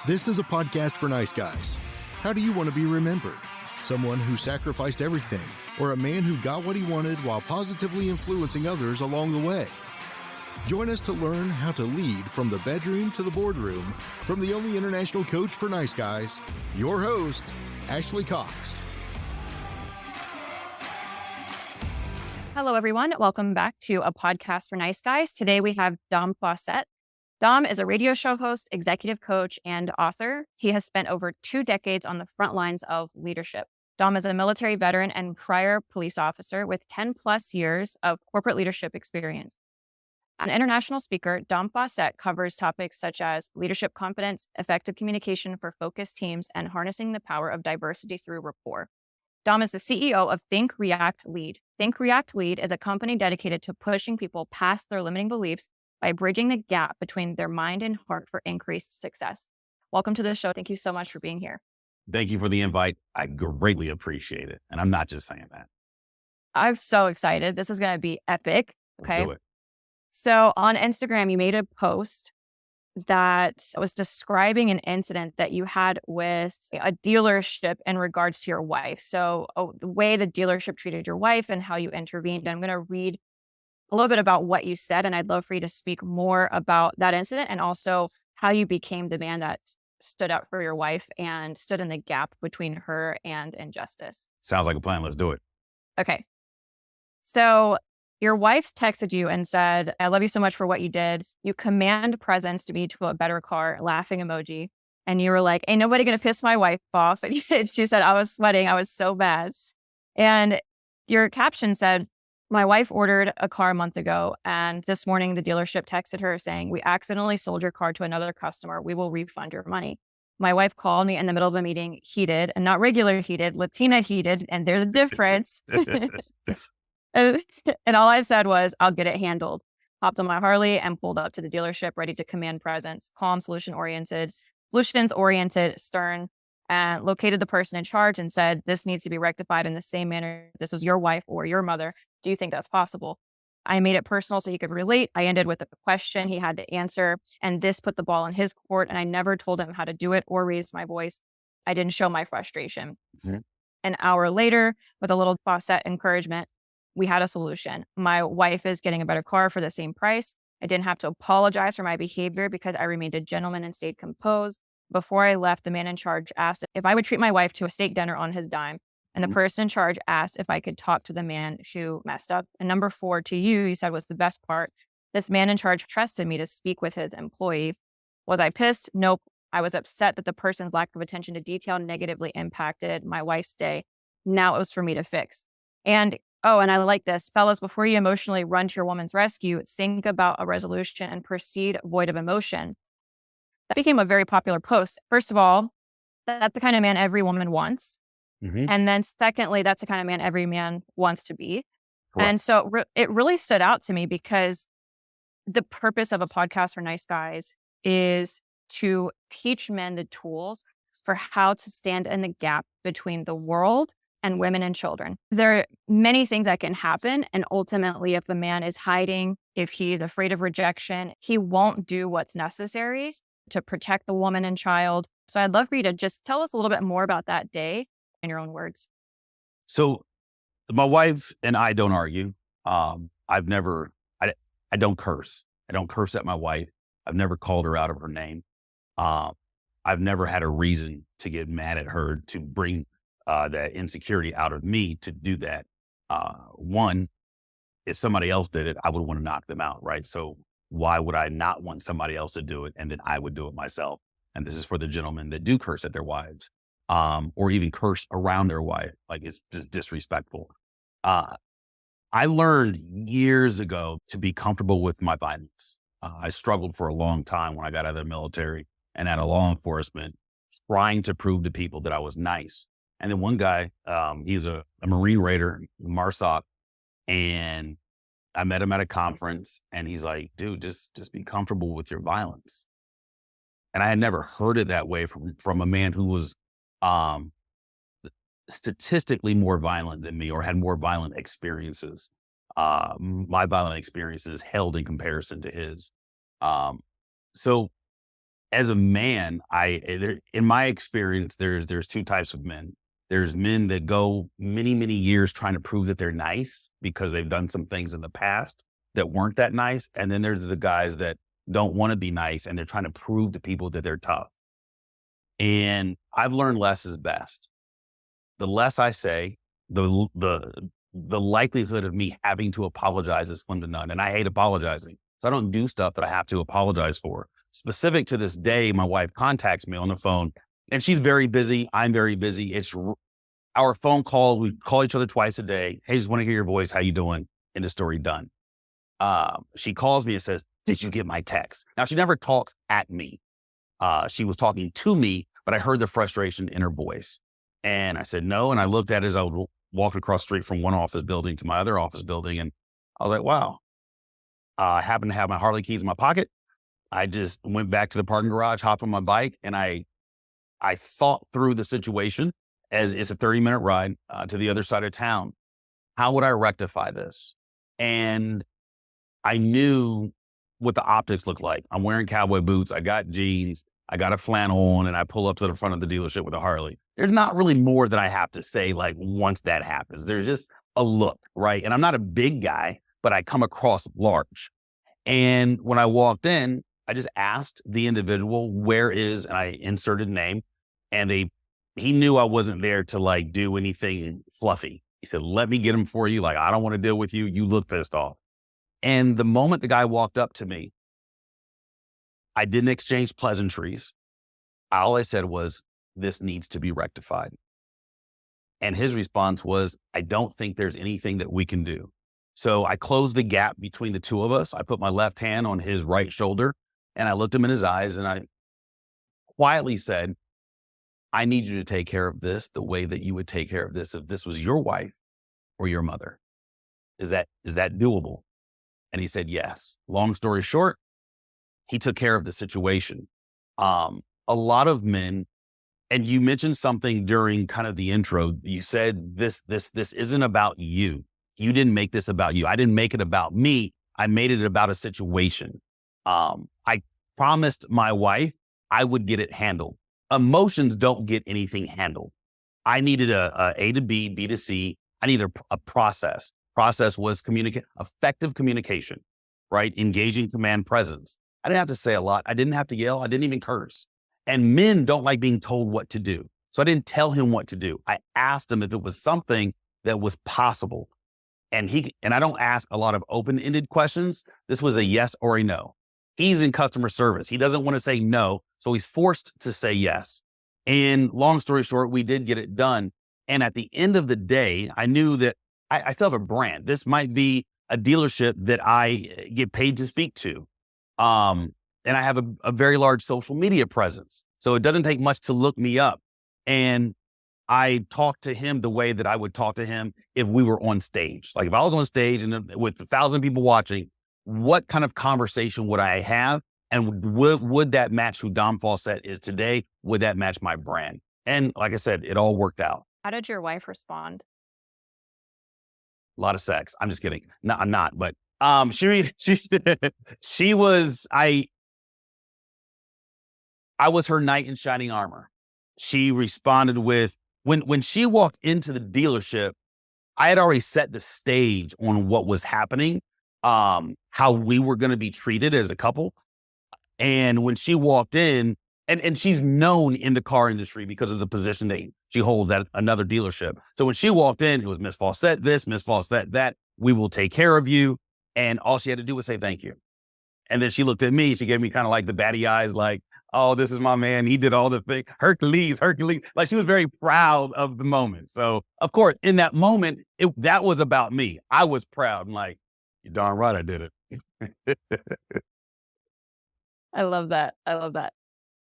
This is a podcast for nice guys. How do you want to be remembered? Someone who sacrificed everything, or a man who got what he wanted while positively influencing others along the way? Join us to learn how to lead from the bedroom to the boardroom from the only international coach for nice guys, your host, Ashley Cox. Hello, everyone. Welcome back to a podcast for nice guys. Today we have Dom Faussette. Dom is a radio show host, executive coach, and author. He has spent over 2 decades on the front lines of leadership. Dom is a military veteran and prior police officer with 10 plus years of corporate leadership experience. An international speaker, Dom Faussette covers topics such as leadership confidence, effective communication for focused teams, and harnessing the power of diversity through rapport. Dom is the CEO of Think, React, Lead. Think, React, Lead is a company dedicated to pushing people past their limiting beliefs by bridging the gap between their mind and heart for increased success. Welcome to the show. Thank you so much for being here. Thank you for the invite. I greatly appreciate it. And I'm not just saying that. I'm so excited. This is going to be epic. Okay. Let's do it. So on Instagram, you made a post that was describing an incident that you had with a dealership in regards to your wife. So the way the dealership treated your wife and how you intervened. I'm going to read a little bit about what you said, and I'd love for you to speak more about that incident and also how you became the man that stood up for your wife and stood in the gap between her and injustice. Sounds like a plan. Let's do it. Okay. So your wife texted you and said, I love you so much for what you did. You command presence to me to a better car, laughing emoji. And you were like, ain't nobody going to piss my wife off. And she said, I was sweating. I was so bad. And your caption said, my wife ordered a car a month ago. And this morning, the dealership texted her saying, we accidentally sold your car to another customer. We will refund your money. My wife called me in the middle of a meeting, heated, and not regular heated, Latina heated. And there's a difference. And all I said was, I'll get it handled. Hopped on my Harley and pulled up to the dealership, ready to command presence, calm, solutions-oriented, stern, and located the person in charge and said, this needs to be rectified in the same manner. This was your wife or your mother. Do you think that's possible? I made it personal so he could relate. I ended with a question he had to answer, and this put the ball in his court, and I never told him how to do it or raise my voice. I didn't show my frustration. Mm-hmm. An hour later, with a little Faussette encouragement, we had a solution. My wife is getting a better car for the same price. I didn't have to apologize for my behavior because I remained a gentleman and stayed composed. Before I left, the man in charge asked if I would treat my wife to a steak dinner on his dime. And the person in charge asked if I could talk to the man who messed up. And number 4, to you said was the best part. This man in charge trusted me to speak with his employee. Was I pissed? Nope. I was upset that the person's lack of attention to detail negatively impacted my wife's day. Now it was for me to fix. And and I like this. Fellas, before you emotionally run to your woman's rescue, think about a resolution and proceed void of emotion. That became a very popular post. First of all, that's the kind of man every woman wants. Mm-hmm. And then secondly, that's the kind of man every man wants to be. Correct. And so it really stood out to me because the purpose of a podcast for nice guys is to teach men the tools for how to stand in the gap between the world and women and children. There are many things that can happen. And ultimately, if a man is hiding, if he's afraid of rejection, he won't do what's necessary to protect the woman and child. So I'd love for you to just tell us a little bit more about that day in your own words. So my wife and I don't argue. I don't curse. I don't curse at my wife. I've never called her out of her name. I've never had a reason to get mad at her to bring that insecurity out of me to do that. One, if somebody else did it, I would want to knock them out, right? So why would I not want somebody else to do it and then I would do it myself? And this is for the gentlemen that do curse at their wives, or even curse around their wife. Like, it's just disrespectful. I learned years ago to be comfortable with my violence. I struggled for a long time when I got out of the military and out of law enforcement, trying to prove to people that I was nice. And then one guy, he's a Marine Raider, MARSOC, and I met him at a conference and he's like, dude, just be comfortable with your violence. And I had never heard it that way from a man who was statistically more violent than me or had more violent experiences. My violent experiences held in comparison to his. So as a man, in my experience, there's two types of men. There's men that go many, many years trying to prove that they're nice because they've done some things in the past that weren't that nice. And then there's the guys that don't want to be nice and they're trying to prove to people that they're tough. And I've learned less is best. The less I say, the likelihood of me having to apologize is slim to none. And I hate apologizing. So I don't do stuff that I have to apologize for. Specific to this day, my wife contacts me on the phone and she's very busy. I'm very busy. It's our phone call. We call each other twice a day. Hey, just want to hear your voice. How you doing? End of story, done. She calls me and says, did you get my text? Now she never talks at me. She was talking to me, but I heard the frustration in her voice. And I said, no. And I looked at it as I was walking across the street from one office building to my other office building. And I was like, wow. I happened to have my Harley keys in my pocket. I just went back to the parking garage, hopped on my bike, and I thought through the situation as it's a 30-minute ride to the other side of town. How would I rectify this? And I knew what the optics looked like. I'm wearing cowboy boots. I got jeans. I got a flannel on, and I pull up to the front of the dealership with a Harley. There's not really more that I have to say, like, once that happens. There's just a look, right? And I'm not a big guy, but I come across large. And when I walked in, I just asked the individual, where is, and I inserted name, and he knew I wasn't there to like do anything fluffy. He said, let me get him for you. Like, I don't want to deal with you. You look pissed off. And the moment the guy walked up to me, I didn't exchange pleasantries. All I said was, this needs to be rectified. And his response was, I don't think there's anything that we can do. So I closed the gap between the two of us. I put my left hand on his right shoulder and I looked him in his eyes and I quietly said, I need you to take care of this the way that you would take care of this if this was your wife or your mother. Is that doable? And he said, yes. Long story short, he took care of the situation. A lot of men, and you mentioned something during kind of the intro, you said this isn't about you. You didn't make this about you. I didn't make it about me. I made it about a situation. I promised my wife I would get it handled. Emotions don't get anything handled. I needed a to B, B to C. I needed a process. Process was effective communication, right? Engaging command presence. I didn't have to say a lot. I didn't have to yell. I didn't even curse. And men don't like being told what to do. So I didn't tell him what to do. I asked him if it was something that was possible. And I don't ask a lot of open-ended questions. This was a yes or a no. He's in customer service. He doesn't want to say no. So he's forced to say yes. And long story short, we did get it done. And at the end of the day, I knew that I still have a brand. This might be a dealership that I get paid to speak to. And I have a very large social media presence. So it doesn't take much to look me up. And I talk to him the way that I would talk to him if we were on stage. Like if I was on stage and with 1,000 people watching, what kind of conversation would I have? And would that match who Dom Faussette is today? Would that match my brand? And like I said, it all worked out. How did your wife respond? A lot of sex. I'm just kidding. No, I'm not. But she was, I was her knight in shining armor. She responded with, when she walked into the dealership, I had already set the stage on what was happening, how we were going to be treated as a couple. And when she walked in, and she's known in the car industry because of the position that she holds at another dealership. So when she walked in, it was Miss Faussette this, Miss Faussette that. We will take care of you. And all she had to do was say thank you. And then she looked at me. She gave me kind of like the batty eyes, like, oh, this is my man. He did all the things. Hercules. Like she was very proud of the moment. So of course, in that moment, that was about me. I was proud and like, you're darn right I did it. I love that.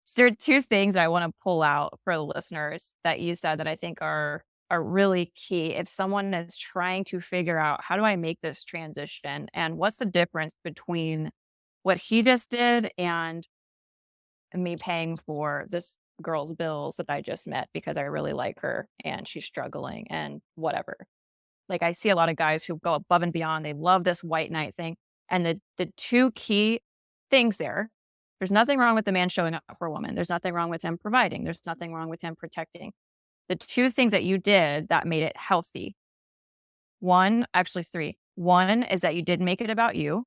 So there are two things I want to pull out for the listeners that you said that I think are really key. If someone is trying to figure out, how do I make this transition? And what's the difference between what he just did and me paying for this girl's bills that I just met because I really like her and she's struggling and whatever. Like I see a lot of guys who go above and beyond. They love this white knight thing. And the two key things there There's nothing wrong with the man showing up for a woman. There's nothing wrong with him providing. There's nothing wrong with him protecting. The two things that you did that made it healthy. One, actually three. One is that you did make it about you,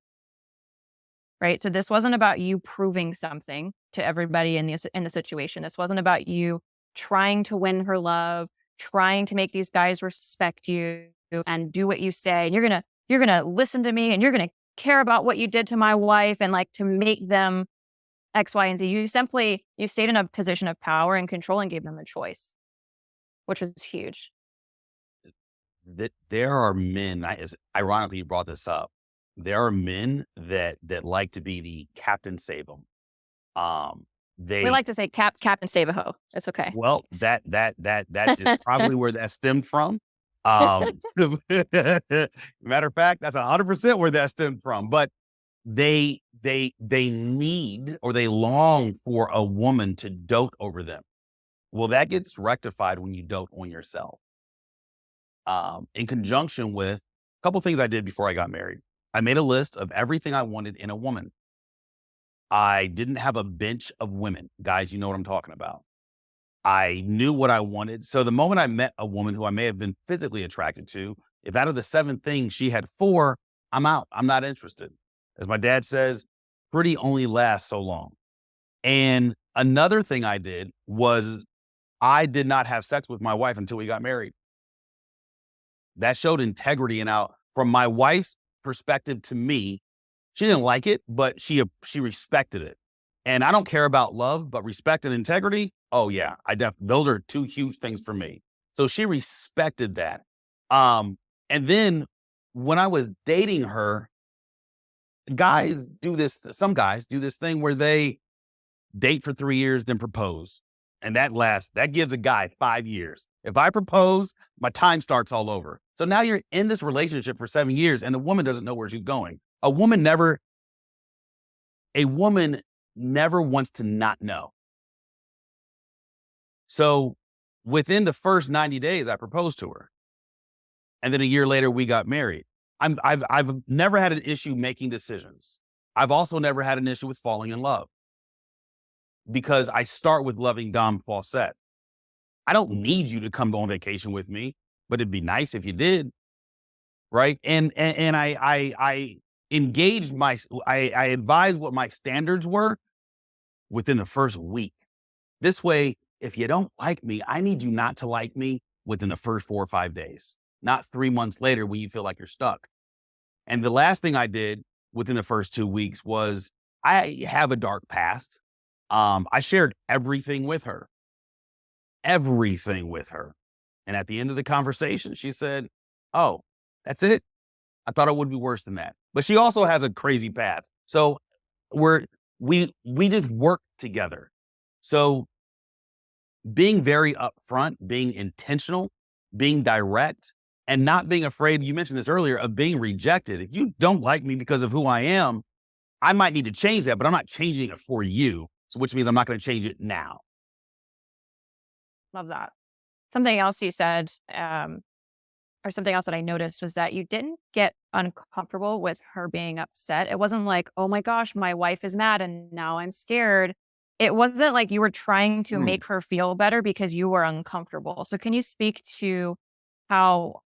right? So this wasn't about you proving something to everybody in the situation. This wasn't about you trying to win her love, trying to make these guys respect you and do what you say. And you're gonna listen to me and you're gonna care about what you did to my wife and like to make them X, Y, and Z. You stayed in a position of power and control and gave them a choice, which was huge. That there are men, ironically you brought this up. There are men that like to be the Captain Save 'em. We like to say Captain Save a Hoe. It's okay. Well, that is probably where that stemmed from. Matter of fact, that's 100% where that stemmed from. But they need or they long for a woman to dote over them. Well, that gets rectified when you dote on yourself. In conjunction with a couple things I did before I got married. I made a list of everything I wanted in a woman. I didn't have a bench of women. Guys, you know what I'm talking about. I knew what I wanted. So the moment I met a woman who I may have been physically attracted to, if out of the 7 things she had 4, I'm out. I'm not interested. As my dad says, pretty only lasts so long. And another thing I did was I did not have sex with my wife until we got married. That showed integrity. And out from my wife's perspective to me, she didn't like it, but she respected it. And I don't care about love, but respect and integrity. Oh yeah, those are 2 huge things for me. So she respected that. And then when I was dating her, some guys do this thing where they date for 3 years, then propose. And that gives a guy 5 years. If I propose, my time starts all over. So now you're in this relationship for 7 years and the woman doesn't know where she's going. A woman never wants to not know. So within the first 90 days, I proposed to her. And then a year later, we got married. I've never had an issue making decisions. I've also never had an issue with falling in love because I start with loving Dom Faussette. I don't need you to come on vacation with me, but it'd be nice if you did. Right. And I engaged I advised what my standards were within the first week. This way, if you don't like me, I need you not to like me within the first 4 or 5 days, not 3 months later when you feel like you're stuck. And the last thing I did within the first 2 weeks was I have a dark past. I shared everything with her. And at the end of the conversation, she said, "Oh, that's it? I thought it would be worse than that." But she also has a crazy past. So we just work together. So being very upfront, being intentional, being direct, and not being afraid, you mentioned this earlier, of being rejected. If you don't like me because of who I am, I might need to change that, but I'm not changing it for you. So which means I'm not going to change it now. Love that. Something else you said, or something else that I noticed was that you didn't get uncomfortable with her being upset. It wasn't like, oh my gosh, my wife is mad and now I'm scared. It wasn't like you were trying to make her feel better because you were uncomfortable. So can you speak to how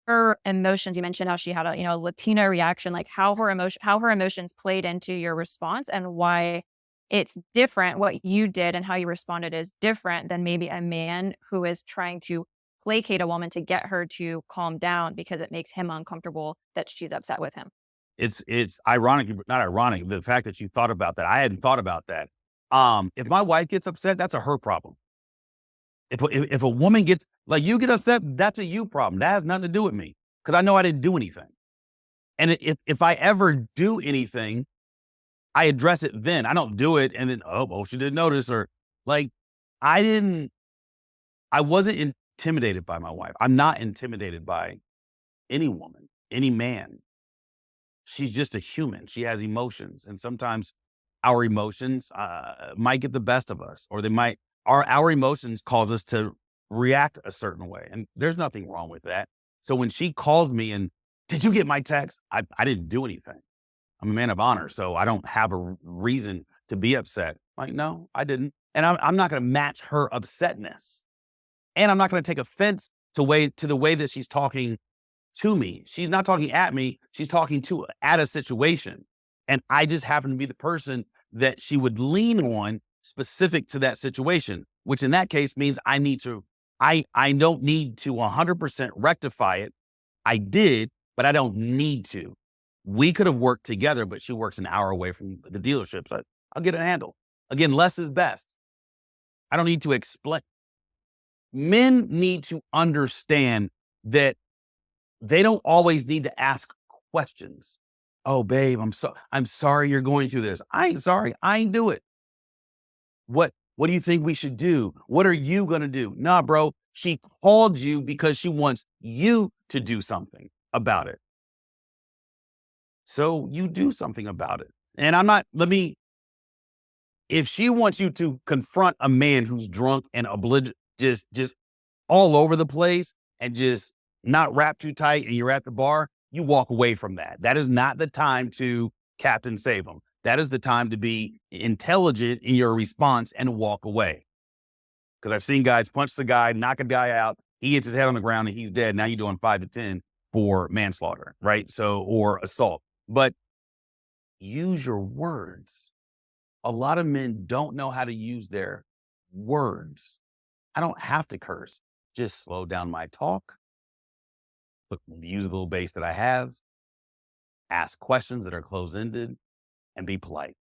her emotions, you mentioned how she had a Latina reaction, like how her emotions played into your response and why it's different, what you did and how you responded is different than maybe a man who is trying to placate a woman to get her to calm down because it makes him uncomfortable that she's upset with him. It's ironic, not ironic, the fact that you thought about that. I hadn't thought about that. If my wife gets upset, that's a her problem. If a woman gets, like you get upset, that's a you problem. That has nothing to do with me because I know I didn't do anything. And if I ever do anything, I address it then. I don't do it and then, oh, she didn't notice, or like I wasn't intimidated by my wife. I'm not intimidated by any woman, any man. She's just a human. She has emotions. And sometimes our emotions might get the best of us, or our emotions cause us to react a certain way. And there's nothing wrong with that. So when she calls me and, did you get my text? I didn't do anything. I'm a man of honor, so I don't have a reason to be upset. Like, no, I didn't. And I'm not going to match her upsetness. And I'm not going to take offense to the way that she's talking to me. She's not talking at me. She's talking at a situation. And I just happen to be the person that she would lean on specific to that situation, which in that case means I don't need to 100% rectify it. I did, but I don't need to. We could have worked together, but she works an hour away from the dealership. So I'll get it handled. Again, less is best. I don't need to explain. Men need to understand that they don't always need to ask questions. Oh, babe, I'm sorry you're going through this. I ain't sorry. I ain't do it. What do you think we should do? What are you going to do? Nah, bro, she called you because she wants you to do something about it. So you do something about it. And if she wants you to confront a man who's drunk and just all over the place and just not wrapped too tight and you're at the bar, you walk away from that. That is not the time to Captain Save him. That is the time to be intelligent in your response and walk away. Because I've seen guys punch the guy, knock a guy out, he hits his head on the ground and he's dead. Now you're doing 5 to 10 for manslaughter, right? Or assault. But use your words. A lot of men don't know how to use their words. I don't have to curse. Just slow down my talk. Use the little bass that I have. Ask questions that are close-ended and be polite.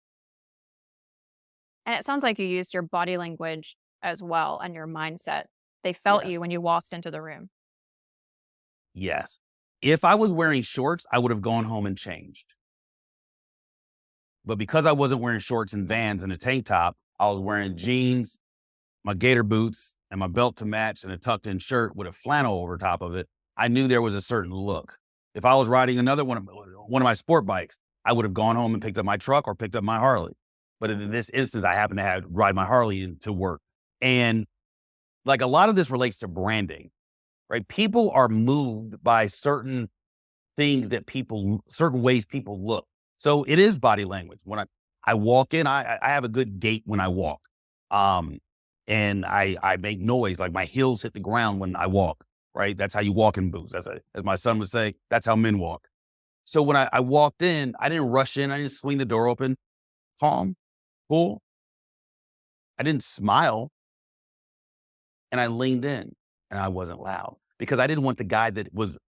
And it sounds like you used your body language as well and your mindset. They felt you when you walked into the room. Yes. If I was wearing shorts, I would have gone home and changed. But because I wasn't wearing shorts and Vans and a tank top, I was wearing jeans, my gator boots, and my belt to match, and a tucked in shirt with a flannel over top of it. I knew there was a certain look. If I was riding another one of my sport bikes, I would have gone home and picked up my truck or picked up my Harley. But in this instance, I happened to ride my Harley into work. And like a lot of this relates to branding, right? People are moved by certain things certain ways people look. So it is body language. When I walk in, I have a good gait when I walk. And I make noise, like my heels hit the ground when I walk, right? That's how you walk in boots. As my son would say, that's how men walk. So when I walked in, I didn't rush in. I didn't swing the door open. Calm, cool. I didn't smile. And I leaned in and I wasn't loud because I didn't want the guy that was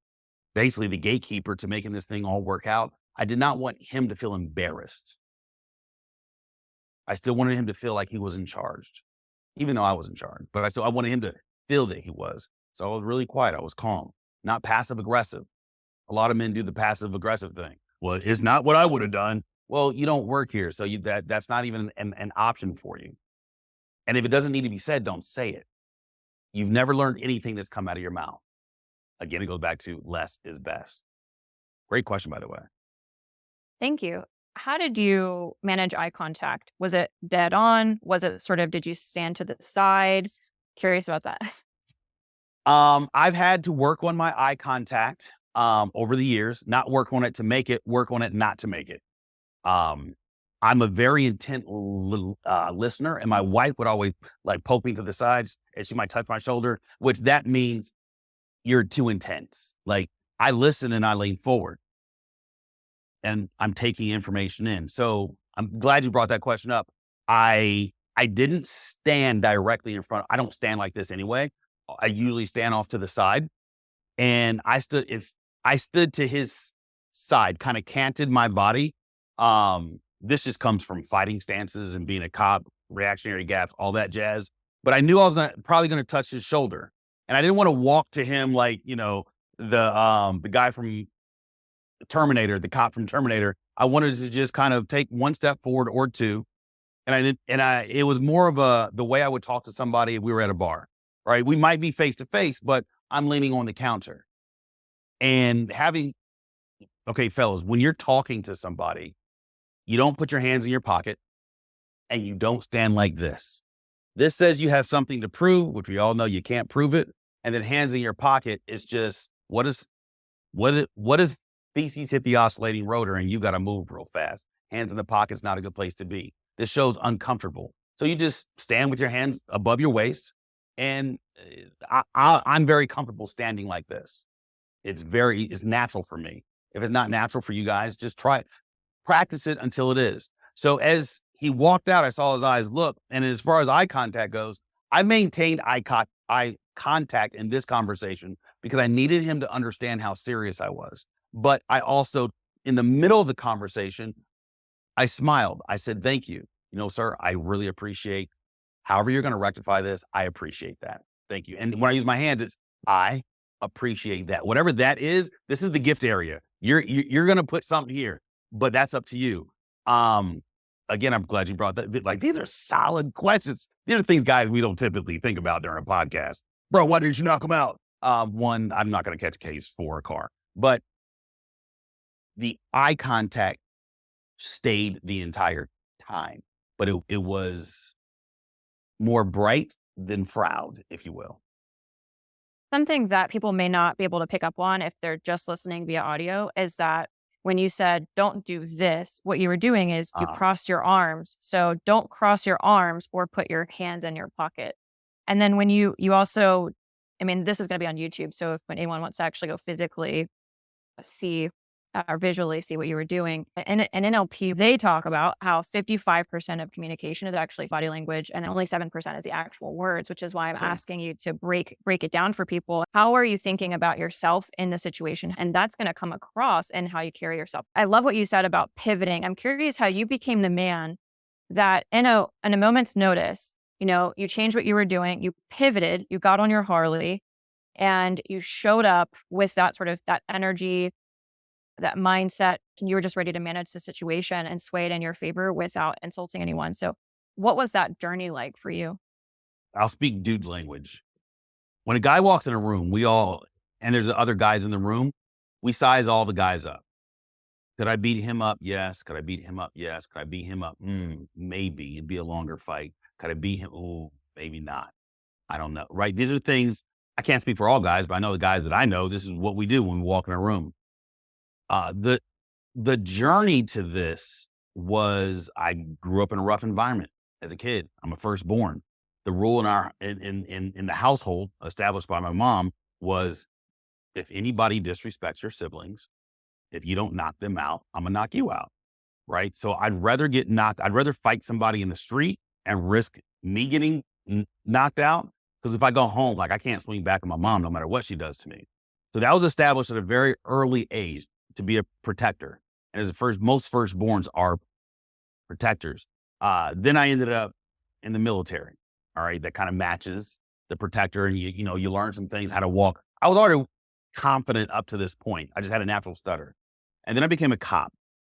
basically the gatekeeper to making this thing all work out. I did not want him to feel embarrassed. I still wanted him to feel like he was in charge, even though I was in charge. But I wanted him to feel that he was. So I was really quiet. I was calm, not passive aggressive. A lot of men do the passive aggressive thing. Well, it's not what I would have done. Well, you don't work here, so that's not even an option for you. And if it doesn't need to be said, don't say it. You've never learned anything that's come out of your mouth. Again, it goes back to less is best. Great question, by the way. Thank you. How did you manage eye contact? Was it dead on? Was it did you stand to the side? Curious about that. I've had to work on my eye contact over the years, not work on it to make it, work on it not to make it. I'm a very intent listener, and my wife would always like poke me to the sides, and she might touch my shoulder, which that means you're too intense. Like I listen and I lean forward, and I'm taking information in. So I'm glad you brought that question up. I didn't stand directly in front. I don't stand like this anyway. I usually stand off to the side, and I stood to his side, kind of canted my body. This just comes from fighting stances and being a cop, reactionary gaps, all that jazz. But I knew I was probably going to touch his shoulder, and I didn't want to walk to him like, the guy from Terminator, the cop from Terminator. I wanted to just kind of take one step forward or two, it was more of the way I would talk to somebody if we were at a bar, right? We might be face to face, but I'm leaning on the counter and okay, fellas, when you're talking to somebody, you don't put your hands in your pocket and you don't stand like this. This says you have something to prove, which we all know you can't prove it. And then hands in your pocket is just, what if feces hit the oscillating rotor and you got to move real fast? Hands in the pocket's not a good place to be. This show's uncomfortable. So you just stand with your hands above your waist. And I'm very comfortable standing like this. It's natural for me. If it's not natural for you guys, just try it. Practice it until it is. So as he walked out, I saw his eyes look. And as far as eye contact goes, I maintained eye contact in this conversation because I needed him to understand how serious I was. But I also, in the middle of the conversation, I smiled. I said, thank you. Sir, I really appreciate however you're going to rectify this. I appreciate that. Thank you. And when I use my hands, it's I appreciate that. Whatever that is, this is the gift area. You're going to put something here, but that's up to you. Again, I'm glad you brought that. Like, these are solid questions. These are things, guys, we don't typically think about during a podcast. Bro, why didn't you knock them out? One, I'm not going to catch a case for a car, but the eye contact stayed the entire time, but it was more bright than frowned, if you will. Something that people may not be able to pick up on if they're just listening via audio is that when you said, don't do this, what you were doing is you crossed your arms. So don't cross your arms or put your hands in your pocket. And then when you also, this is going to be on YouTube. So if when anyone wants to actually go physically see or visually see what you were doing. And in NLP, they talk about how 55% of communication is actually body language and only 7% is the actual words, which is why I'm asking you to break it down for people. How are you thinking about yourself in the situation? And that's going to come across in how you carry yourself. I love what you said about pivoting. I'm curious how you became the man that in a moment's notice, you changed what you were doing, you pivoted, you got on your Harley and you showed up with that sort of that energy, that mindset, and you were just ready to manage the situation and sway it in your favor without insulting anyone. So what was that journey like for you? I'll speak dude language. When a guy walks in a room, and there's other guys in the room, we size all the guys up. Could I beat him up? Yes. Could I beat him up? Yes. Could I beat him up? Maybe. It'd be a longer fight. Could I beat him? Ooh, maybe not. I don't know. Right? These are things, I can't speak for all guys, but I know the guys that I know, this is what we do when we walk in a room. The journey to this was, I grew up in a rough environment as a kid. I'm a firstborn. The rule in the household established by my mom was, if anybody disrespects your siblings, if you don't knock them out, I'm gonna knock you out. Right. So I'd rather fight somebody in the street and risk me getting knocked out. Because if I go home, I can't swing back on my mom no matter what she does to me. So that was established at a very early age, to be a protector. And most firstborns are protectors. Then I ended up in the military. All right. That kind of matches the protector. And you learn some things, how to walk. I was already confident up to this point. I just had a natural stutter. And then I became a cop.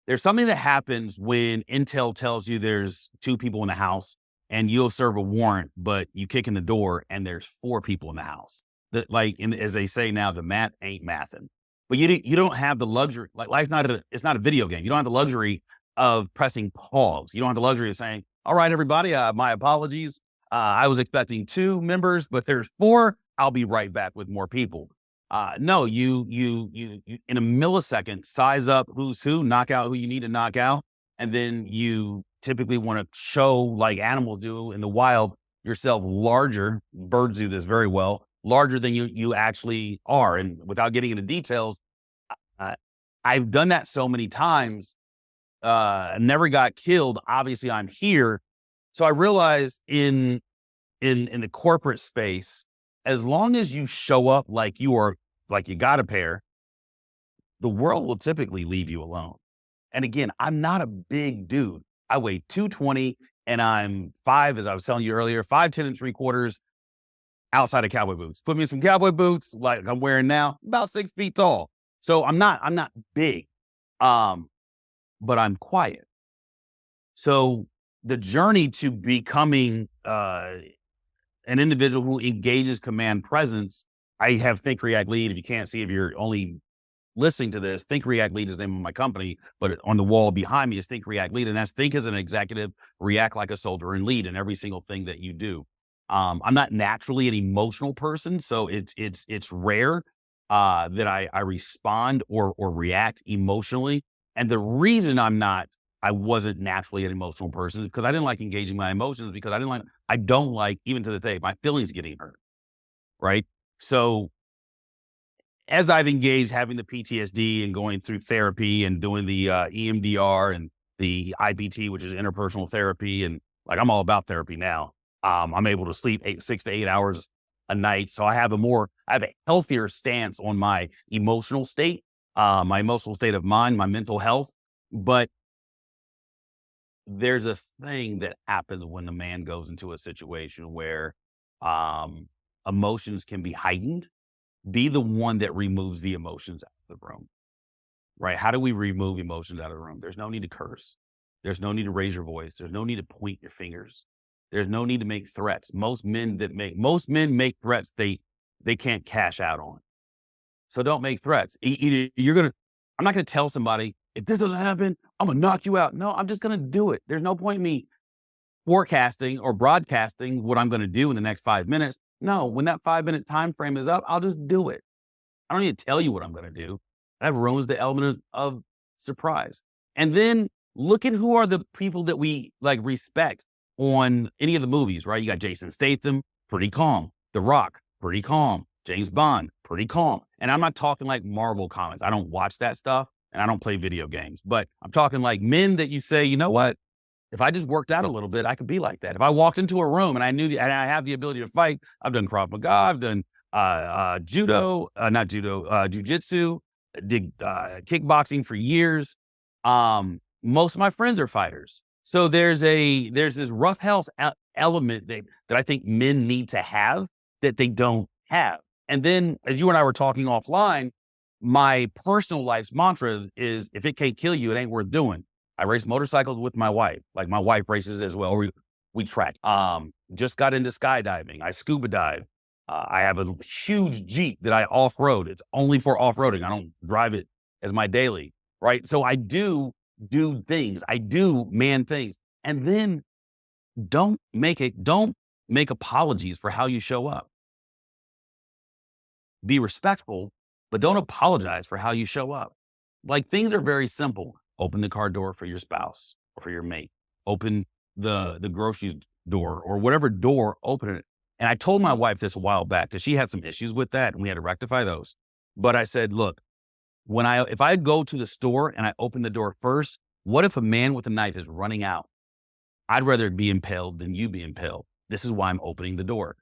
There's something that happens when intel tells you there's 2 people in the house and you'll serve a warrant, but you kick in the door and there's 4 people in the house. As they say now, the math ain't mathin'. But you don't have the luxury, life's it's not a video game. You don't have the luxury of pressing pause. You don't have the luxury of saying, all right, everybody, my apologies. I was expecting 2 members, but there's 4. I'll be right back with more people. No, you in a millisecond, size up who's who, knock out who you need to knock out. And then you typically want to show, like animals do in the wild, yourself larger. Birds do this very well. Larger than you actually are. And without getting into details, I've done that so many times, never got killed. Obviously I'm here. So I realized in the corporate space, as long as you show up like you got a pair, the world will typically leave you alone. And again, I'm not a big dude. I weigh 220 and I'm 5, as I was telling you earlier, 5'10 3/4. Outside of cowboy boots. Put me in some cowboy boots like I'm wearing now, about 6 feet tall. So I'm not big, but I'm quiet. So the journey to becoming an individual who engages command presence, I have Think, React, Lead. If you can't see, if you're only listening to this, Think, React, Lead is the name of my company, but on the wall behind me is Think, React, Lead. And that's Think as an executive, react like a soldier, and lead in every single thing that you do. I'm not naturally an emotional person, so it's rare that I respond or react emotionally. And the reason I'm not, I wasn't naturally an emotional person because I didn't like engaging my emotions because I don't like, even to this day, my feelings getting hurt. Right. So as I've engaged having the PTSD and going through therapy and doing the EMDR and the IPT, which is interpersonal therapy, and like I'm all about therapy now. I'm able to sleep 6 to 8 hours a night, so I have a healthier stance on my emotional state of mind, my mental health. But there's a thing that happens when a man goes into a situation where emotions can be heightened. Be the one that removes the emotions out of the room, right? How do we remove emotions out of the room? There's no need to curse. There's no need to raise your voice. There's no need to point your fingers. There's no need to make threats. Most men make threats they can't cash out on. So don't make threats. I'm not going to tell somebody, if this doesn't happen, I'm going to knock you out. No, I'm just going to do it. There's no point in me forecasting or broadcasting what I'm going to do in the next 5 minutes. No, when that 5-minute time frame is up, I'll just do it. I don't need to tell you what I'm going to do. That ruins the element of surprise. And then look at who are the people that we like respect on any of the movies, right? You got Jason Statham, pretty calm. The Rock, pretty calm. James Bond, pretty calm. And I'm not talking like Marvel comics. I don't watch that stuff and I don't play video games, but I'm talking like men that you say, you know what? If I just worked out a little bit, I could be like that. If I walked into a room and and I have the ability to fight, I've done Krav Maga, I've done jujitsu, did kickboxing for years. Most of my friends are fighters. So there's this rough health element that I think men need to have that they don't have. And then as you and I were talking offline, my personal life's mantra is, if it can't kill you, it ain't worth doing. I race motorcycles with my wife. Like my wife races as well. We track. Just got into skydiving. I scuba dive. I have a huge Jeep that I off-road. It's only for off-roading. I don't drive it as my daily, right? So I do things. I do man things. And then don't make apologies for how you show up. Be respectful, but don't apologize for how you show up. Like, things are very simple. Open the car door for your spouse or for your mate. Open the grocery door or whatever door, open it. And I told my wife this a while back because she had some issues with that and we had to rectify those. But I said, look, if I go to the store and I open the door first, what if a man with a knife is running out? I'd rather be impaled than you be impaled. This is why I'm opening the door.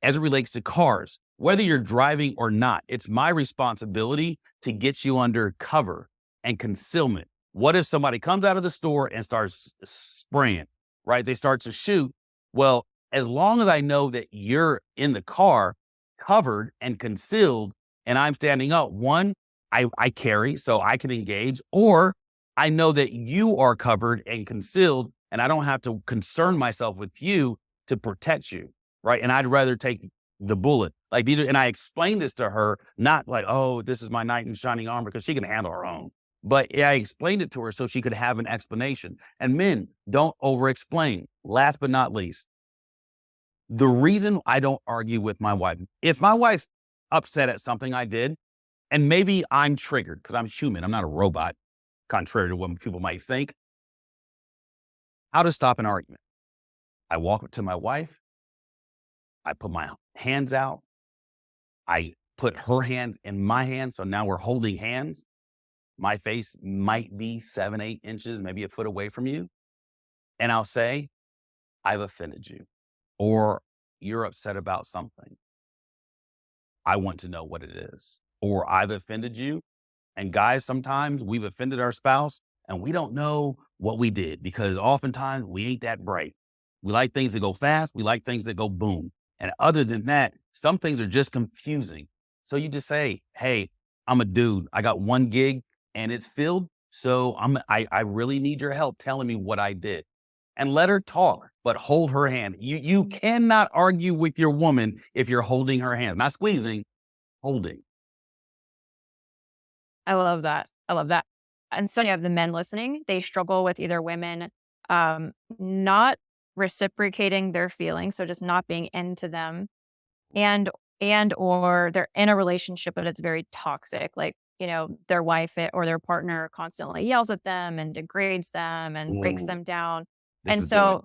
As it relates to cars, whether you're driving or not, it's my responsibility to get you under cover and concealment. What if somebody comes out of the store and starts spraying, right? They start to shoot. Well, as long as I know that you're in the car covered and concealed and I'm standing up, one, I carry so I can engage, or I know that you are covered and concealed and I don't have to concern myself with you to protect you, right? And I'd rather take the bullet. Like these are, and I explained this to her, not like, oh, this is my knight in shining armor, because she can handle her own. But yeah, I explained it to her so she could have an explanation. And men, don't over-explain. Last but not least, the reason I don't argue with my wife, if my wife's upset at something I did, and maybe I'm triggered because I'm human, I'm not a robot, contrary to what people might think. How to stop an argument? I walk up to my wife. I put my hands out. I put her hands in my hands. So now we're holding hands. My face might be 7, 8 inches, maybe a foot away from you. And I'll say, I've offended you, or you're upset about something. I want to know what it is, or I've offended you. And guys, sometimes we've offended our spouse and we don't know what we did, because oftentimes we ain't that bright. We like things that go fast. We like things that go boom. And other than that, some things are just confusing. So you just say, hey, I'm a dude. I got one gig and it's filled. So I really need your help telling me what I did. And let her talk, but hold her hand. You cannot argue with your woman if you're holding her hand, not squeezing, holding. I love that. I love that. And so you have the men listening, they struggle with either women not reciprocating their feelings, so just not being into them, and or they're in a relationship but it's very toxic. Like their wife or their partner constantly yells at them and degrades them and breaks Ooh, them down. this And is good. so,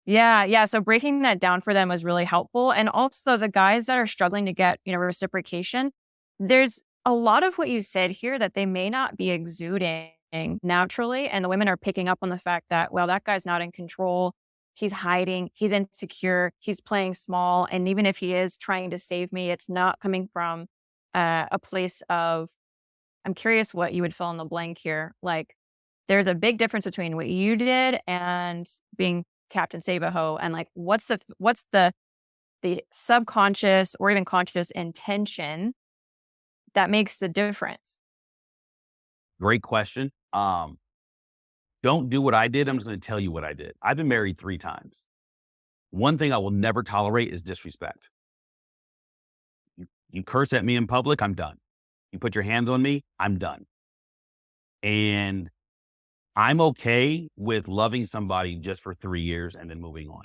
yeah, yeah. So breaking that down for them was really helpful. And also the guys that are struggling to get, reciprocation, there's a lot of what you said here that they may not be exuding naturally. And the women are picking up on the fact that, well, that guy's not in control. He's hiding. He's insecure. He's playing small. And even if he is trying to save me, it's not coming from a place of, I'm curious what you would fill in the blank here. Like, there's a big difference between what you did and being Captain Save-A-Ho, and like, what's the subconscious or even conscious intention that makes the difference? Great question. Don't do what I did. I'm just going to tell you what I did. I've been married 3 times. One thing I will never tolerate is disrespect. You curse at me in public, I'm done. You put your hands on me, I'm done. And I'm okay with loving somebody just for 3 years and then moving on,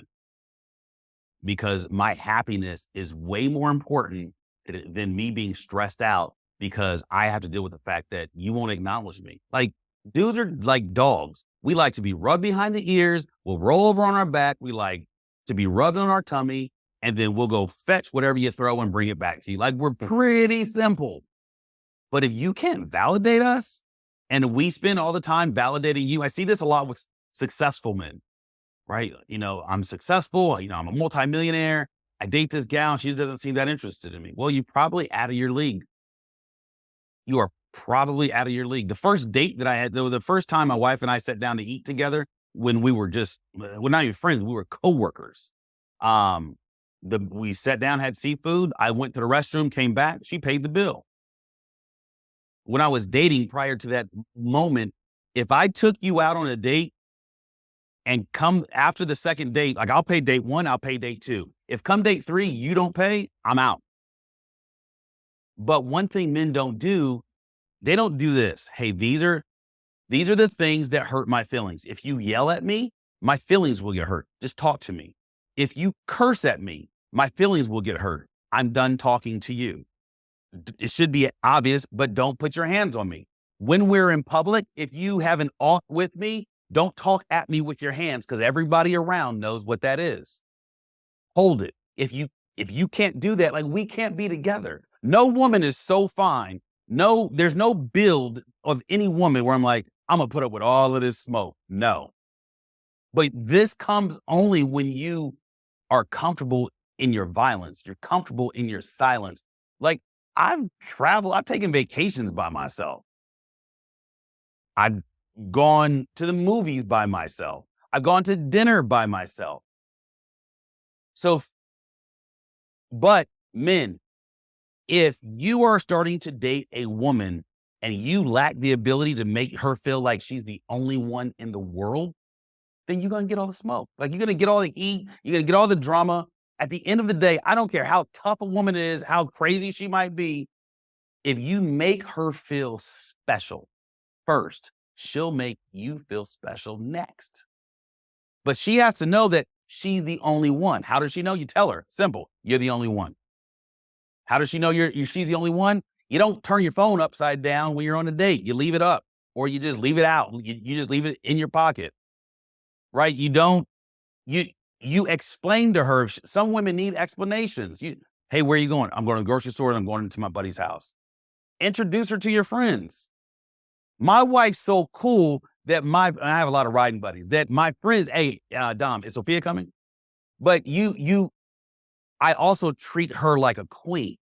because my happiness is way more important than me being stressed out because I have to deal with the fact that you won't acknowledge me. Like, dudes are like dogs. We like to be rubbed behind the ears. We'll roll over on our back. We like to be rubbed on our tummy, and then we'll go fetch whatever you throw and bring it back to you. Like, we're pretty simple. But if you can't validate us, and we spend all the time validating you, I see this a lot with successful men, right? I'm successful. I'm a multimillionaire. I date this gal. She doesn't seem that interested in me. Well, you're probably out of your league. You are probably out of your league. The first date that I had, the first time my wife and I sat down to eat together, when we were not even friends, we were coworkers. We sat down, had seafood. I went to the restroom, came back. She paid the bill. When I was dating prior to that moment, if I took you out on a date and come after the second date, like, I'll pay date 1, I'll pay date 2. If come date 3, you don't pay, I'm out. But one thing men don't do, they don't do this. Hey, these are the things that hurt my feelings. If you yell at me, my feelings will get hurt. Just talk to me. If you curse at me, my feelings will get hurt. I'm done talking to you. It should be obvious, but don't put your hands on me. When we're in public, if you have an ought with me, don't talk at me with your hands, because everybody around knows what that is. Hold it. If you can't do that, like, we can't be together. No woman is so fine. No, there's no build of any woman where I'm like, I'm gonna put up with all of this smoke. No. But this comes only when you are comfortable in your violence. You're comfortable in your silence. Like, I've taken vacations by myself. I've gone to the movies by myself. I've gone to dinner by myself. But men, if you are starting to date a woman and you lack the ability to make her feel like she's the only one in the world, then you're going to get all the smoke. Like, you're going to get all the heat. You're going to get all the drama. At the end of the day, I don't care how tough a woman is, how crazy she might be. If you make her feel special first, she'll make you feel special next. But she has to know that she's the only one. How does she know? You tell her. Simple. You're the only one. How does she know she's the only one? You don't turn your phone upside down when you're on a date. You leave it up, or you just leave it out. You just leave it in your pocket, right? You explain to her. Some women need explanations. Hey, where are you going? I'm going to the grocery store and I'm going into my buddy's house. Introduce her to your friends. My wife's so cool that I have a lot of riding buddies, that my friends, hey, Dom, is Sophia coming? But I also treat her like a queen.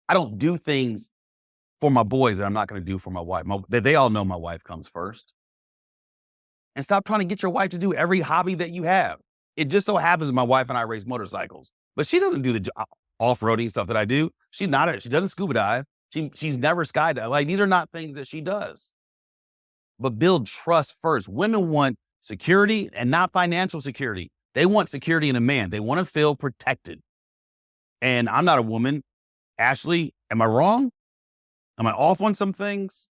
I don't do things for my boys that I'm not going to do for my wife. They all know my wife comes first. And stop trying to get your wife to do every hobby that you have. It just so happens my wife and I race motorcycles, but she doesn't do the off-roading stuff that I do. She doesn't scuba dive. She's never skydived. Like, these are not things that she does. But build trust first. Women want security, and not financial security. They want security in a man. They want to feel protected. And I'm not a woman. Ashley, am I wrong? Am I off on some things?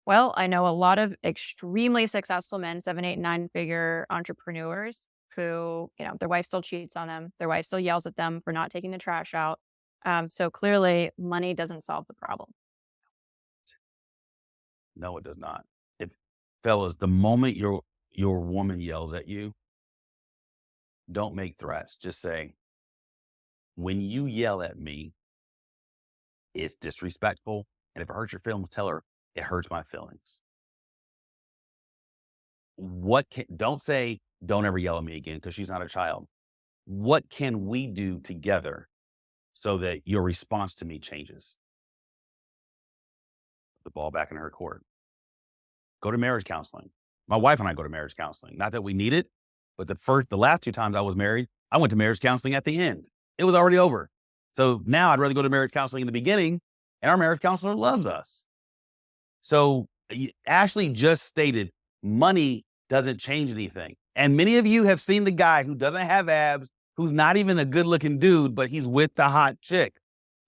Well, I know a lot of extremely successful men, 7, 8, 9-figure entrepreneurs who, their wife still cheats on them. Their wife still yells at them for not taking the trash out. So clearly money doesn't solve the problem. No, it does not. If fellas, the moment your woman yells at you, don't make threats. Just say, when you yell at me, it's disrespectful. And if it hurts your feelings, tell her it hurts my feelings. Don't say, don't ever yell at me again, because she's not a child. What can we do together so that your response to me changes? Put the ball back in her court. Go to marriage counseling. My wife and I go to marriage counseling. Not that we need it, but the last 2 times I was married, I went to marriage counseling at the end. It was already over. So now I'd rather go to marriage counseling in the beginning, and our marriage counselor loves us. So Ashley just stated, money doesn't change anything. And many of you have seen the guy who doesn't have abs, who's not even a good looking dude, but he's with the hot chick,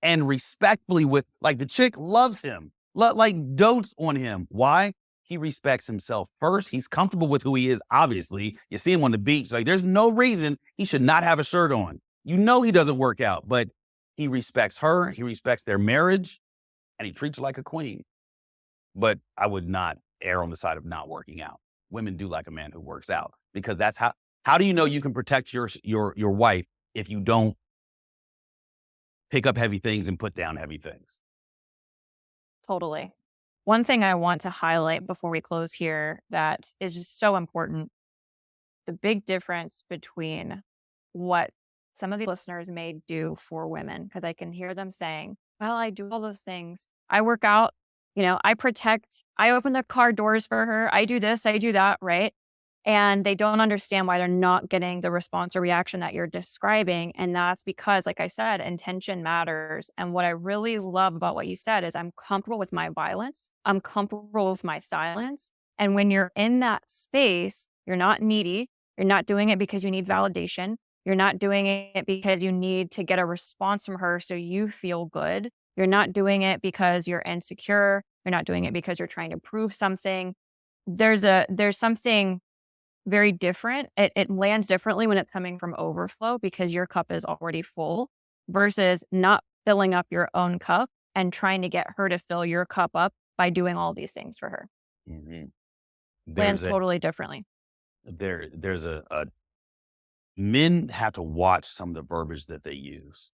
and respectfully the chick loves him, dotes on him. Why? He respects himself first. He's comfortable with who he is. Obviously, you see him on the beach. There's no reason he should not have a shirt on. He doesn't work out, but he respects her. He respects their marriage, and he treats her like a queen. But I would not err on the side of not working out. Women do like a man who works out, because that's how do you know you can protect your wife if you don't pick up heavy things and put down heavy things? Totally. One thing I want to highlight before we close here that is just so important, the big difference between what some of the listeners may do for women, because I can hear them saying, well, I do all those things. I work out, I protect, I open the car doors for her. I do this, I do that, right? And they don't understand why they're not getting the response or reaction that you're describing. And that's because, like I said, intention matters. And what I really love about what you said is, I'm comfortable with my violence. I'm comfortable with my silence. And when you're in that space, you're not needy. You're not doing it because you need validation. You're not doing it because you need to get a response from her so you feel good. You're not doing it because you're insecure. You're not doing it because you're trying to prove something. There's something very different. It lands differently when it's coming from overflow, because your cup is already full, versus not filling up your own cup and trying to get her to fill your cup up by doing all these things for her. Mm-hmm. Lands totally differently. There's a men have to watch some of the verbiage that they use.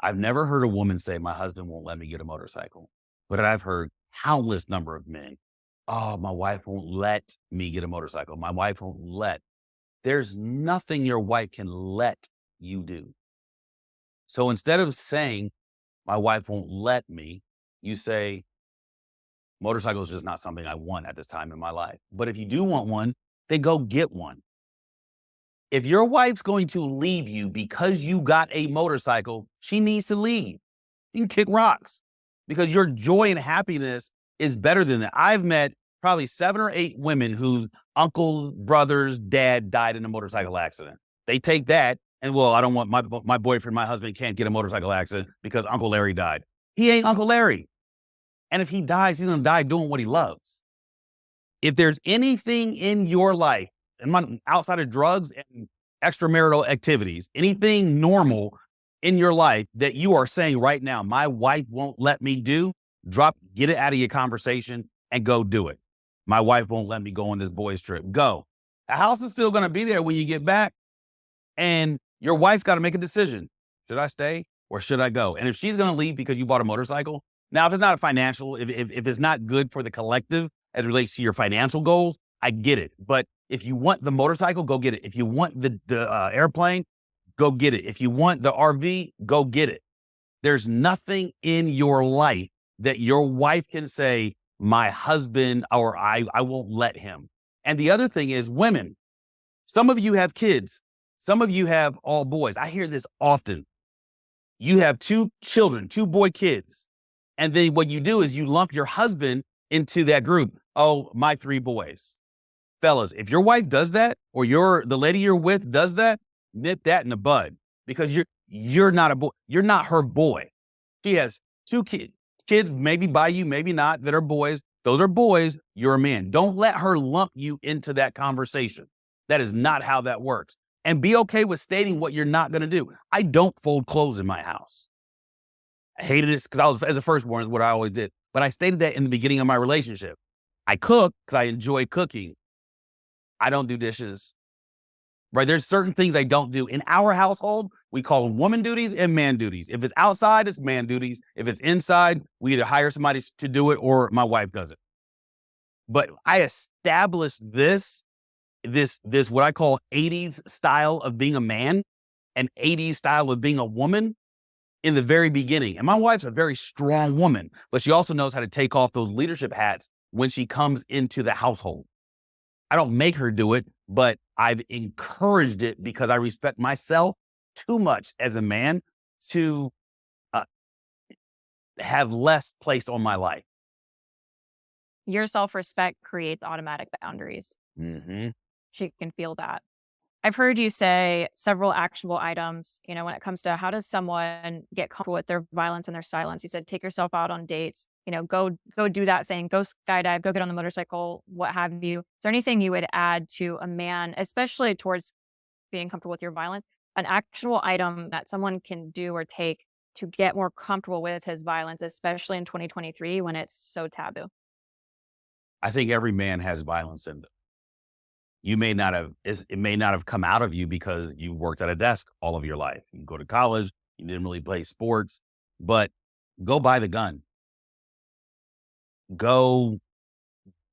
I've never heard a woman say, my husband won't let me get a motorcycle, but I've heard countless number of men, oh, my wife won't let me get a motorcycle. My wife won't let. There's nothing your wife can let you do. So instead of saying, my wife won't let me, you say, motorcycle is just not something I want at this time in my life. But if you do want one, then go get one. If your wife's going to leave you because you got a motorcycle, she needs to leave. You can kick rocks, because your joy and happiness is better than that. I've met probably 7 or 8 women whose uncles, brothers, dad died in a motorcycle accident. They take that and, well, I don't want my boyfriend, my husband can't get a motorcycle accident because Uncle Larry died. He ain't Uncle Larry. And if he dies, he's going to die doing what he loves. If there's anything in your life, and outside of drugs and extramarital activities, anything normal in your life that you are saying right now, my wife won't let me do, get it out of your conversation and go do it. My wife won't let me go on this boys trip. Go. The house is still going to be there when you get back. And your wife's got to make a decision. Should I stay or should I go? And if she's going to leave because you bought a motorcycle, now, if it's not financial, if it's not good for the collective as it relates to your financial goals, I get it. But if you want the motorcycle, go get it. If you want the airplane, go get it. If you want the RV, go get it. There's nothing in your life that your wife can say, my husband, or I won't let him. And the other thing is, women, some of you have kids. Some of you have all boys. I hear this often. You have 2 children, 2 boy kids. And then what you do is you lump your husband into that group. Oh, my 3 boys. Fellas, if your wife does that, or the lady you're with does that, nip that in the bud, because you're not a boy. You're not her boy. She has 2 kids, maybe by you, maybe not, that are boys. Those are boys. You're a man. Don't let her lump you into that conversation. That is not how that works. And be okay with stating what you're not going to do. I don't fold clothes in my house. I hated it because as a firstborn is what I always did. But I stated that in the beginning of my relationship. I cook because I enjoy cooking. I don't do dishes, right? There's certain things I don't do. In our household, we call them woman duties and man duties. If it's outside, it's man duties. If it's inside, we either hire somebody to do it or my wife does it. But I established this what I call 80s style of being a man and 80s style of being a woman in the very beginning. And my wife's a very strong woman, but she also knows how to take off those leadership hats when she comes into the household. I don't make her do it, but I've encouraged it because I respect myself too much as a man to have less placed on my life. Your self-respect creates automatic boundaries. Mm-hmm. She can feel that. I've heard you say several actionable items, when it comes to how does someone get comfortable with their violence and their silence. You said, take yourself out on dates, go do that thing, go skydive, go get on the motorcycle, what have you. Is there anything you would add to a man, especially towards being comfortable with your violence, an actionable item that someone can do or take to get more comfortable with his violence, especially in 2023 when it's so taboo? I think every man has violence in them. It may not have come out of you because you worked at a desk all of your life. You go to college, you didn't really play sports, but go buy the gun. Go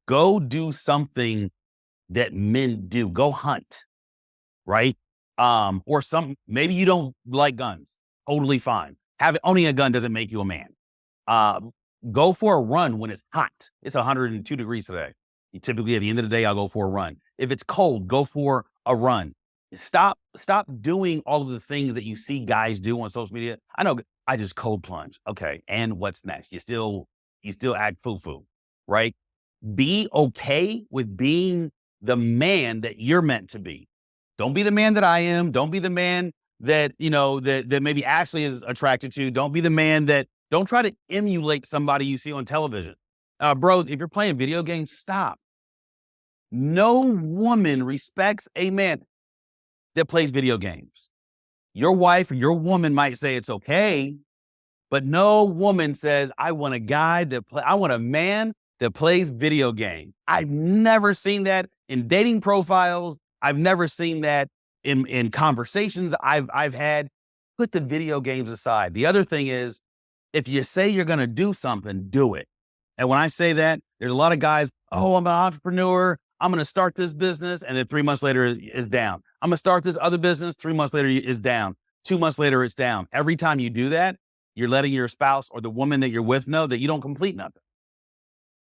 do something that men do. Go hunt, right? Or maybe you don't like guns. Totally fine. Owning a gun doesn't make you a man. Go for a run when it's hot. It's 102 degrees today. Typically, at the end of the day, I'll go for a run. If it's cold, go for a run. Stop doing all of the things that you see guys do on social media. I know I just cold plunge. Okay, and what's next? You still act foo-foo, right? Be okay with being the man that you're meant to be. Don't be the man that I am. Don't be the man that that maybe Ashley is attracted to. Don't be the man that. Don't try to emulate somebody you see on television. Bro, if you're playing video games, stop. No woman respects a man that plays video games. Your wife or your woman might say it's okay, but no woman says, I want a man that plays video games. I've never seen that in dating profiles. I've never seen that in conversations I've had. Put the video games aside. The other thing is, if you say you're going to do something, do it. And when I say that, there's a lot of guys, I'm an entrepreneur. I'm going to start this business. And then 3 months later is down. I'm going to start this other business. 3 months later is down. 2 months later, it's down. Every time you do that, you're letting your spouse or the woman that you're with know that you don't complete nothing.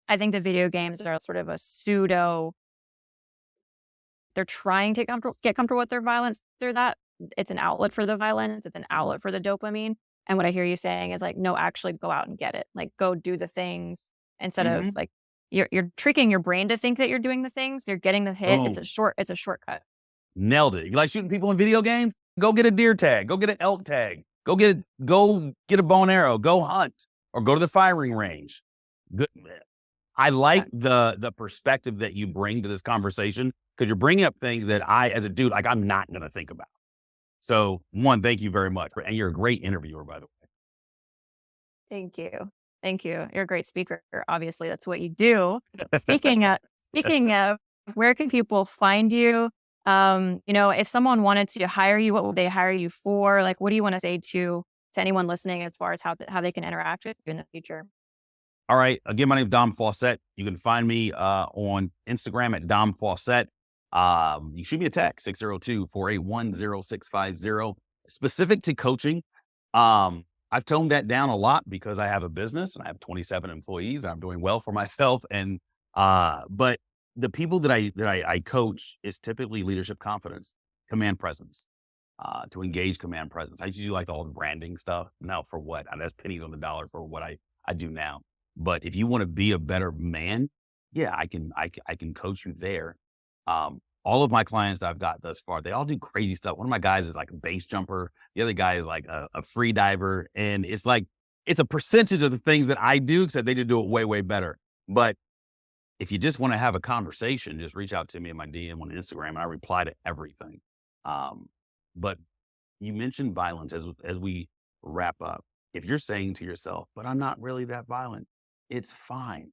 I think the video games are sort of they're trying to get comfortable with their violence through that. It's an outlet for the violence. It's an outlet for the dopamine. And what I hear you saying is like, no, actually go out and get it. Like go do the things instead of like you're tricking your brain to think that you're doing the things. You're getting the hit. Boom. It's a shortcut. Nailed it. You like shooting people in video games? Go get a deer tag. Go get an elk tag. Go get a bow and arrow. Go hunt or go to the firing range. Good. I like the perspective that you bring to this conversation because you're bringing up things that I, as a dude, like I'm not going to think about. So one, thank you very much. And you're a great interviewer, by the way. Thank you. Thank you. You're a great speaker. Obviously, that's what you do. Speaking of, where can people find you? If someone wanted to hire you, what would they hire you for? Like, what do you want to say to anyone listening as far as how they can interact with you in the future? All right. Again, my name is Dom Faussette. You can find me on Instagram at Dom Faussette. You shoot me a text, 602-481-0650. Specific to coaching, I've toned that down a lot because I have a business and I have 27 employees and I'm doing well for myself. And but the people that I coach is typically leadership confidence, command presence, to engage command presence. I usually like all the branding stuff. Now for what? That's pennies on the dollar for what I do now. But if you want to be a better man, yeah, I can coach you there. All of my clients that I've got thus far, they all do crazy stuff. One of my guys is like a base jumper. The other guy is like a free diver. And it's like, it's a percentage of the things that I do, except they just do it way, way better. But if you just want to have a conversation, just reach out to me in my DM on Instagram and I reply to everything. But you mentioned violence as we wrap up. If you're saying to yourself, but I'm not really that violent, it's fine.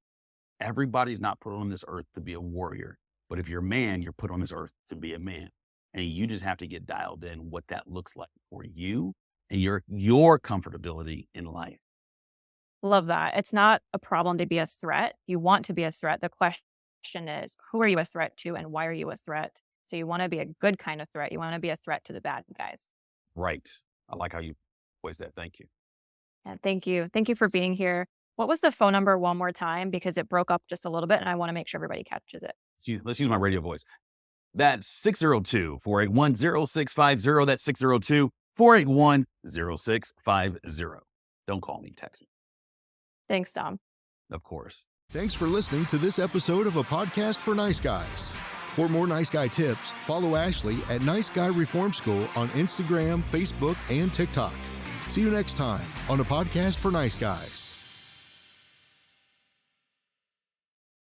Everybody's not put on this earth to be a warrior. But if you're a man, you're put on this earth to be a man. And you just have to get dialed in what that looks like for you and your comfortability in life. Love that. It's not a problem to be a threat. You want to be a threat. The question is, who are you a threat to and why are you a threat? So you want to be a good kind of threat. You want to be a threat to the bad guys. Right. I like how you voiced that. Thank you. And thank you. Thank you for being here. What was the phone number one more time? Because it broke up just a little bit and I want to make sure everybody catches it. Let's use my radio voice. That's 602-481-0650. That's 602-481-0650. Don't call me, text me. Thanks, Dom. Of course. Thanks for listening to this episode of a podcast for nice guys. For more nice guy tips, follow Ashley at Nice Guy Reform School on Instagram, Facebook, and TikTok. See you next time on a podcast for nice guys.